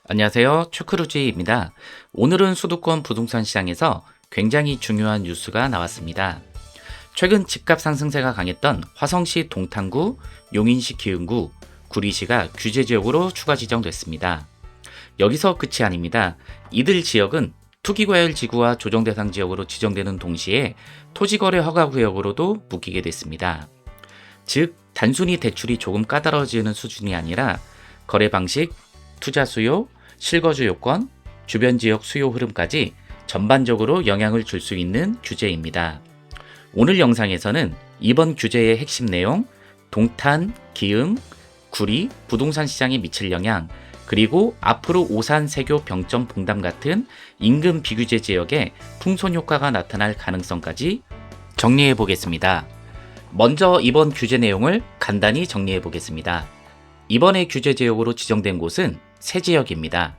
안녕하세요. 추크루지입니다. 오늘은 수도권 부동산 시장에서 굉장히 중요한 뉴스가 나왔습니다. 최근 집값 상승세가 강했던 화성시 동탄구, 용인시 기흥구, 구리시가 규제지역으로 추가 지정됐습니다. 여기서 끝이 아닙니다. 이들 지역은 투기과열지구와 조정대상 지역으로 지정되는 동시에 토지거래 허가구역으로도 묶이게 됐습니다. 즉, 단순히 대출이 조금 까다로워지는 수준이 아니라 거래 방식, 투자 수요, 실거주 요건, 주변 지역 수요 흐름까지 전반적으로 영향을 줄 수 있는 규제입니다. 오늘 영상에서는 이번 규제의 핵심 내용, 동탄, 기흥, 구리, 부동산 시장에 미칠 영향, 그리고 앞으로 오산, 세교, 병점, 봉담 같은 인근 비규제 지역에 풍선 효과가 나타날 가능성까지 정리해 보겠습니다. 먼저 이번 규제 내용을 간단히 정리해 보겠습니다. 이번에 규제 지역으로 지정된 곳은 세 지역입니다.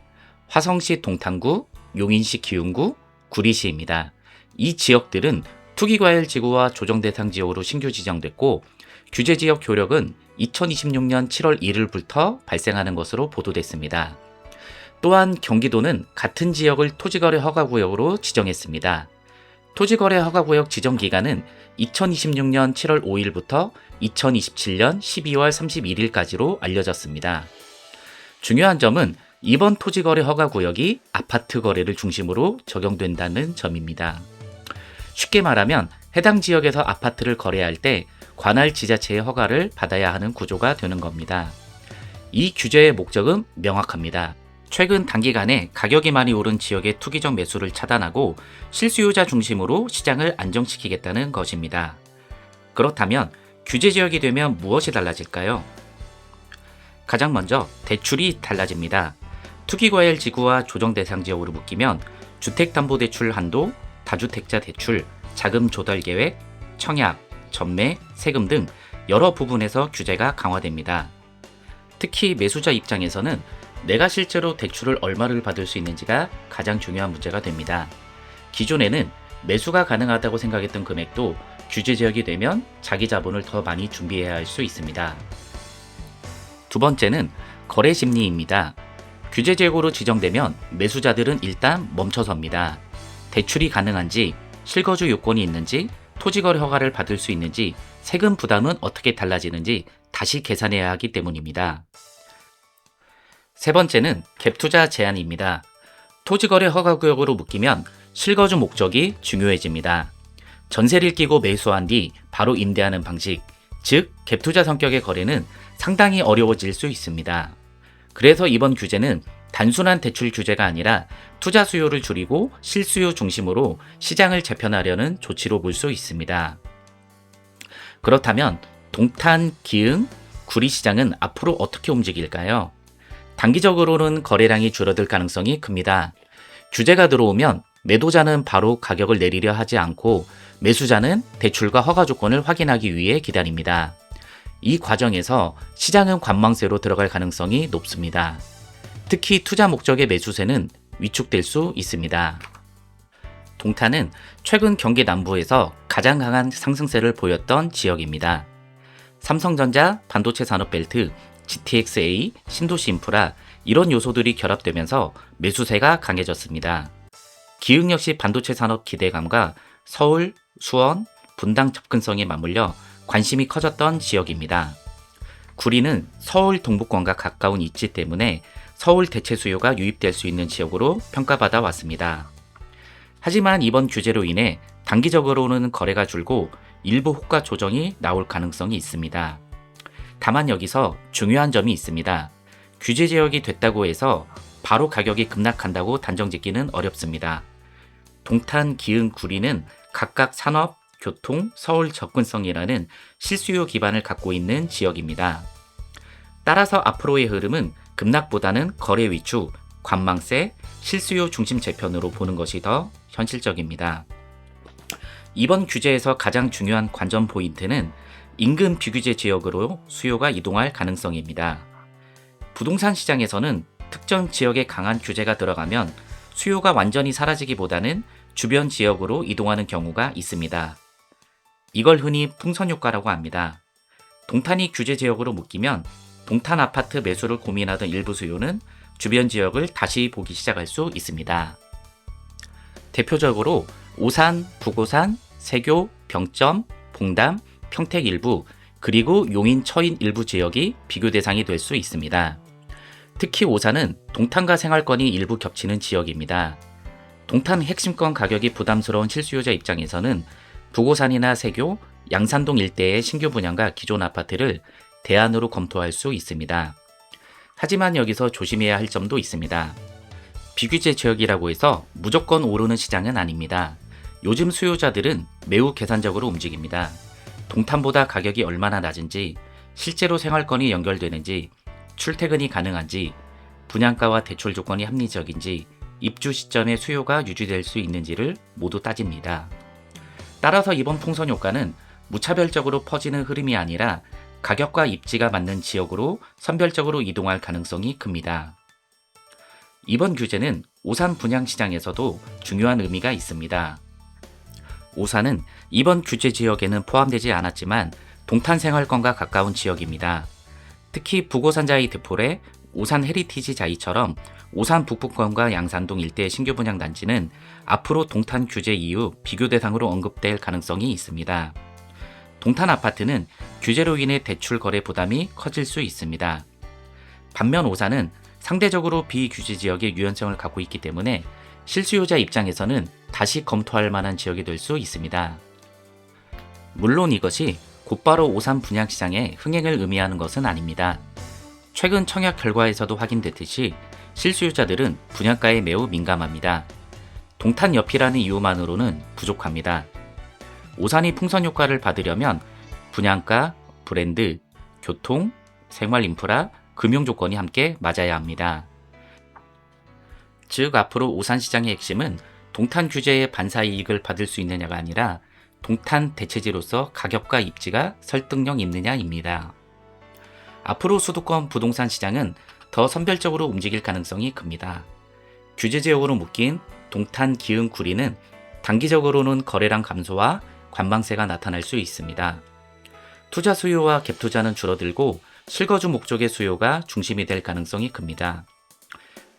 화성시 동탄구, 용인시 기흥구, 구리시입니다. 이 지역들은 투기과열지구와 조정대상 지역으로 신규 지정됐고, 규제지역 효력은 2026년 7월 1일부터 발생하는 것으로 보도됐습니다. 또한 경기도는 같은 지역을 토지거래 허가구역으로 지정했습니다. 토지거래 허가구역 지정 기간은 2026년 7월 5일부터 2027년 12월 31일까지로 알려졌습니다. 중요한 점은 이번 토지거래 허가구역이 아파트 거래를 중심으로 적용된다는 점입니다. 쉽게 말하면 해당 지역에서 아파트를 거래할 때 관할 지자체의 허가를 받아야 하는 구조가 되는 겁니다. 이 규제의 목적은 명확합니다. 최근 단기간에 가격이 많이 오른 지역의 투기적 매수를 차단하고 실수요자 중심으로 시장을 안정시키겠다는 것입니다. 그렇다면 규제 지역이 되면 무엇이 달라질까요? 가장 먼저 대출이 달라집니다. 투기과열 지구와 조정대상 지역으로 묶이면 주택담보대출 한도, 다주택자 대출, 자금 조달 계획, 청약, 전매, 세금 등 여러 부분에서 규제가 강화됩니다. 특히 매수자 입장에서는 내가 실제로 대출을 얼마를 받을 수 있는지가 가장 중요한 문제가 됩니다. 기존에는 매수가 가능하다고 생각했던 금액도 규제 지역이 되면 자기 자본을 더 많이 준비해야 할 수 있습니다. 두 번째는 거래 심리입니다. 규제 지역으로 지정되면 매수자들은 일단 멈춰섭니다. 대출이 가능한지, 실거주 요건이 있는지, 토지거래 허가를 받을 수 있는지, 세금 부담은 어떻게 달라지는지 다시 계산해야 하기 때문입니다. 세 번째는 갭투자 제한입니다. 토지거래 허가구역으로 묶이면 실거주 목적이 중요해집니다. 전세를 끼고 매수한 뒤 바로 임대하는 방식, 즉 갭투자 성격의 거래는 상당히 어려워질 수 있습니다. 그래서 이번 규제는 단순한 대출 규제가 아니라 투자 수요를 줄이고 실수요 중심으로 시장을 재편하려는 조치로 볼 수 있습니다. 그렇다면 동탄, 기흥, 구리 시장은 앞으로 어떻게 움직일까요? 단기적으로는 거래량이 줄어들 가능성이 큽니다. 규제가 들어오면 매도자는 바로 가격을 내리려 하지 않고 매수자는 대출과 허가 조건을 확인하기 위해 기다립니다. 이 과정에서 시장은 관망세로 들어갈 가능성이 높습니다. 특히 투자 목적의 매수세는 위축될 수 있습니다. 동탄은 최근 경기 남부에서 가장 강한 상승세를 보였던 지역입니다. 삼성전자, 반도체 산업벨트, GTX-A, 신도시 인프라 이런 요소들이 결합되면서 매수세가 강해졌습니다. 기흥 역시 반도체 산업 기대감과 서울, 수원, 분당 접근성에 맞물려 관심이 커졌던 지역입니다. 구리는 서울 동북권과 가까운 입지 때문에 서울 대체 수요가 유입될 수 있는 지역으로 평가받아 왔습니다. 하지만 이번 규제로 인해 단기적으로는 거래가 줄고 일부 호가 조정이 나올 가능성이 있습니다. 다만 여기서 중요한 점이 있습니다. 규제 지역이 됐다고 해서 바로 가격이 급락한다고 단정짓기는 어렵습니다. 동탄, 기흥, 구리는 각각 산업, 교통, 서울 접근성이라는 실수요 기반을 갖고 있는 지역입니다. 따라서 앞으로의 흐름은 급락보다는 거래 위축, 관망세, 실수요 중심 재편으로 보는 것이 더 현실적입니다. 이번 규제에서 가장 중요한 관전 포인트는 인근 비규제 지역으로 수요가 이동할 가능성입니다. 부동산 시장에서는 특정 지역에 강한 규제가 들어가면 수요가 완전히 사라지기보다는 주변 지역으로 이동하는 경우가 있습니다. 이걸 흔히 풍선 효과라고 합니다. 동탄이 규제 지역으로 묶이면 동탄 아파트 매수를 고민하던 일부 수요는 주변 지역을 다시 보기 시작할 수 있습니다. 대표적으로 오산, 부고산, 세교, 병점, 봉담, 평택 일부, 그리고 용인, 처인 일부 지역이 비교 대상이 될 수 있습니다. 특히 오산은 동탄과 생활권이 일부 겹치는 지역입니다. 동탄 핵심권 가격이 부담스러운 실수요자 입장에서는 부고산이나 세교, 양산동 일대의 신규 분양과 기존 아파트를 대안으로 검토할 수 있습니다. 하지만 여기서 조심해야 할 점도 있습니다. 비규제 지역이라고 해서 무조건 오르는 시장은 아닙니다. 요즘 수요자들은 매우 계산적으로 움직입니다. 동탄보다 가격이 얼마나 낮은지, 실제로 생활권이 연결되는지, 출퇴근이 가능한지, 분양가와 대출 조건이 합리적인지, 입주 시점에 수요가 유지될 수 있는지를 모두 따집니다. 따라서 이번 풍선 효과는 무차별적으로 퍼지는 흐름이 아니라 가격과 입지가 맞는 지역으로 선별적으로 이동할 가능성이 큽니다. 이번 규제는 오산 분양시장에서도 중요한 의미가 있습니다. 오산은 이번 규제 지역에는 포함되지 않았지만 동탄 생활권과 가까운 지역입니다. 특히 부고산자이 드폴의 오산 헤리티지 자이처럼 오산 북부권과 양산동 일대 신규 분양 단지는 앞으로 동탄 규제 이후 비교 대상으로 언급될 가능성이 있습니다. 동탄 아파트는 규제로 인해 대출 거래 부담이 커질 수 있습니다. 반면 오산은 상대적으로 비규제 지역의 유연성을 갖고 있기 때문에 실수요자 입장에서는 다시 검토할 만한 지역이 될 수 있습니다. 물론 이것이 곧바로 오산 분양시장의 흥행을 의미하는 것은 아닙니다. 최근 청약 결과에서도 확인됐듯이 실수요자들은 분양가에 매우 민감합니다. 동탄 옆이라는 이유만으로는 부족합니다. 오산이 풍선 효과를 받으려면 분양가, 브랜드, 교통, 생활 인프라, 금융 조건이 함께 맞아야 합니다. 즉 앞으로 오산 시장의 핵심은 동탄 규제의 반사 이익을 받을 수 있느냐가 아니라 동탄 대체지로서 가격과 입지가 설득력 있느냐입니다. 앞으로 수도권 부동산 시장은 더 선별적으로 움직일 가능성이 큽니다. 규제 지역으로 묶인 동탄 기흥 구리는 단기적으로는 거래량 감소와 관방세가 나타날 수 있습니다. 투자 수요와 갭 투자는 줄어들고 실거주 목적의 수요가 중심이 될 가능성이 큽니다.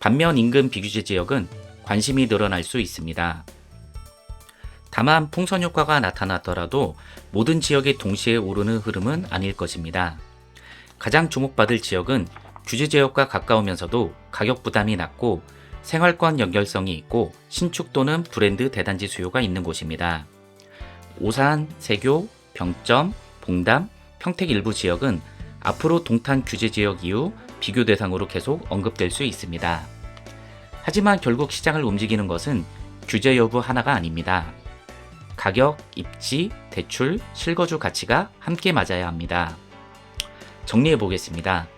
반면 인근 비규제 지역은 관심이 늘어날 수 있습니다. 다만 풍선 효과가 나타났더라도 모든 지역이 동시에 오르는 흐름은 아닐 것입니다. 가장 주목받을 지역은 규제 지역과 가까우면서도 가격 부담이 낮고 생활권 연결성이 있고 신축 또는 브랜드 대단지 수요가 있는 곳입니다. 오산, 세교, 병점, 봉담, 평택 일부 지역은 앞으로 동탄 규제 지역 이후 비교 대상으로 계속 언급될 수 있습니다. 하지만 결국 시장을 움직이는 것은 규제 여부 하나가 아닙니다. 가격, 입지, 대출, 실거주 가치가 함께 맞아야 합니다. 정리해 보겠습니다.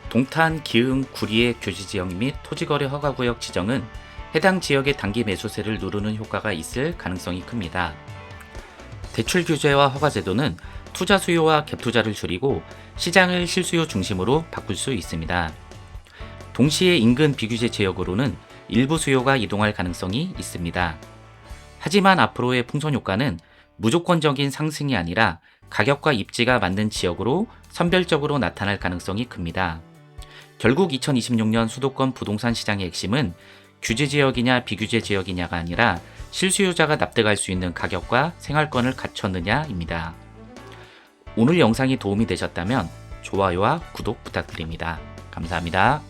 동탄, 기흥, 구리의 규제 지역 및 토지거래 허가구역 지정은 해당 지역의 단기 매수세를 누르는 효과가 있을 가능성이 큽니다. 대출 규제와 허가 제도는 투자 수요와 갭 투자를 줄이고 시장을 실수요 중심으로 바꿀 수 있습니다. 동시에 인근 비규제 지역으로는 일부 수요가 이동할 가능성이 있습니다. 하지만 앞으로의 풍선 효과는 무조건적인 상승이 아니라 가격과 입지가 맞는 지역으로 선별적으로 나타날 가능성이 큽니다. 결국 2026년 수도권 부동산 시장의 핵심은 규제 지역이냐 비규제 지역이냐가 아니라 실수요자가 납득할 수 있는 가격과 생활권을 갖췄느냐입니다. 오늘 영상이 도움이 되셨다면 좋아요와 구독 부탁드립니다. 감사합니다.